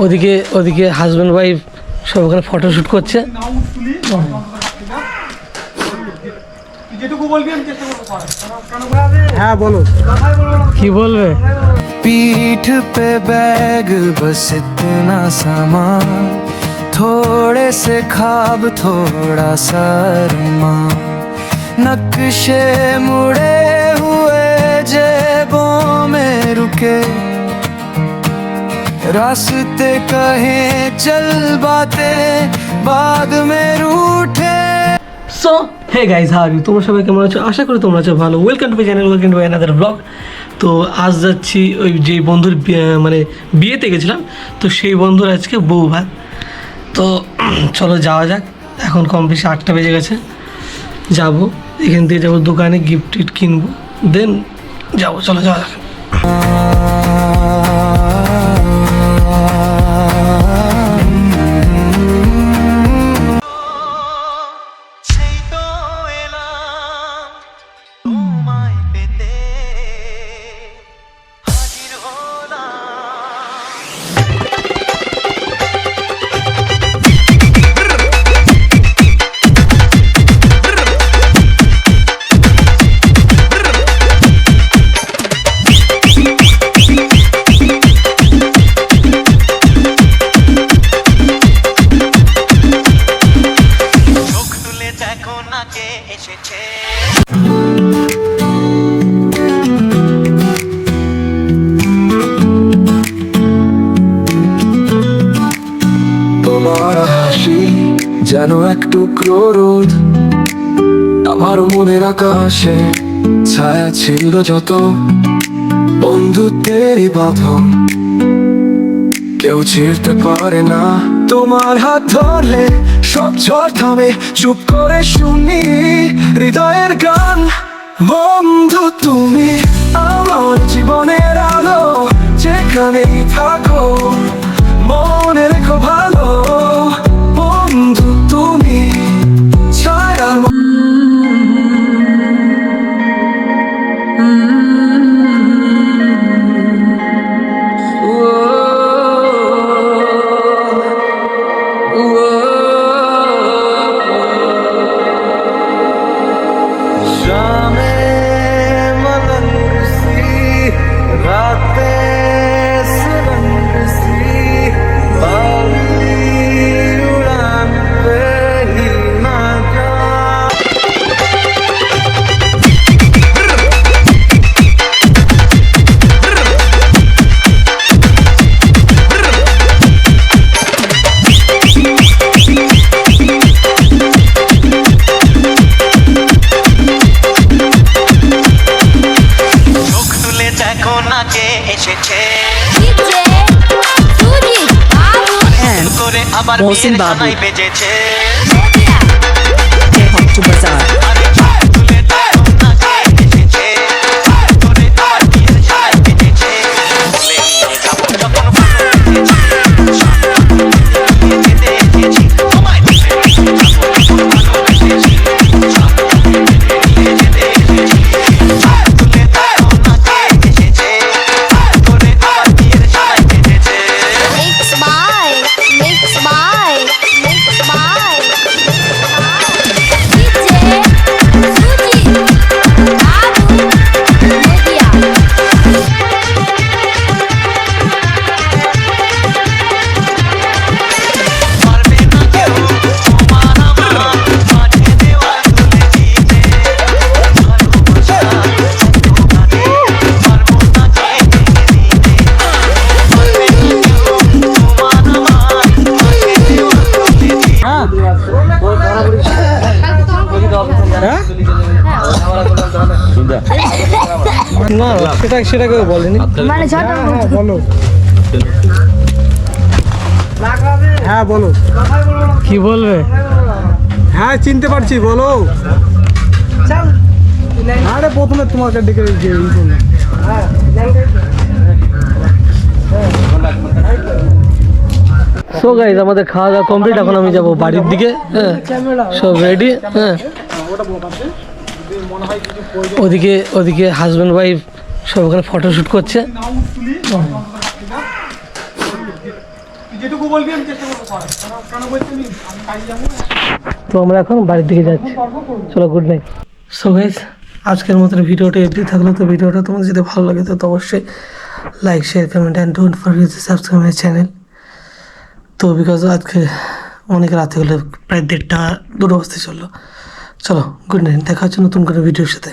ওদিকে ওদিকে husband wife সব ওখানে ফটোশ্যুট করছে। হ্যাঁ বলো, কি বলবে? पीठ पे बैग बस इतना सामान, थोड़े से ख्वाब थोड़ा सा अरमां, नक्शे मुड़े हुए जेबों में रुके, रास्ते कहीं चल बातें बाद में रूठे। So hey guys, how are you? তোমরা সবাই কেমন আছো? আশা করি তোমরা আছো ভালো। Welcome to my channel, welcome to my another blog. তো আজ যাচ্ছি ওই যে বন্ধুর মানে বিয়েতে গেছিলাম, তো সেই বন্ধুর আজকে বউ ভাত। তো চলো যাওয়া যাক। এখন কম বেশি 8টা বেজে গেছে। যাব, এখান থেকে যাবো দোকানে, গিফট টিফট কিনবো, দেন যাবো। চলো যাওয়া যাক। তোমার হাসি যেন এক টুকরো রোদ, আমার মনের আকাশে ছায়া ছিল যত, বন্ধুত্বেরই বাঁধন কেউ ছিঁড়তে পারে না। তোমার হাত ধরলে সব ঝড় থামে, চুপ করে শুনি হৃদয়ের গান। বন্ধু তুমি আমার জীবনের আলো, যেখানেই থাকো মনে রেখো ভালো। বন্ধু তুমি ছায়ার Mohsin Babu Hip-Hop to Bazaar না, সেটা কেউ বলেনি। বলো, হ্যাঁ বলো, কি বলবে? হ্যাঁ চিনতে পারছি, বলো। আরে প্রথমে তোমাকে ডেকে সো গাইজ, আমাদের খাওয়া দাওয়া কমপ্লিট। এখন আমি যাবো বাড়ির দিকে। হ্যাঁ, সব রেডি। হ্যাঁ, ওদিকে ওদিকে হাজব্যান্ড ওয়াইফ সব ওখানে ফটোশ্যুট করছে। যেটুকু বলবি আমি চেষ্টা করবো করার। কেন বলছি আমি কাজে যাবো। তো আমরা এখন বাড়ির দিকে যাচ্ছি, চলো গুড নাইট। সো গাইস, আজকের মতো ভিডিওটা এমনি থাকলো। তো ভিডিওটা তোমাদের যদি ভালো লাগে তো অবশ্যই like share comment and don't forget to subscribe my channel. তো বিকজ আজকে অনেক রাতে হলো, প্রায় 1:30 2টা বাজতে চললো। চলো গুড নাইট, দেখা হচ্ছে নতুন কোনো ভিডিওর সাথে।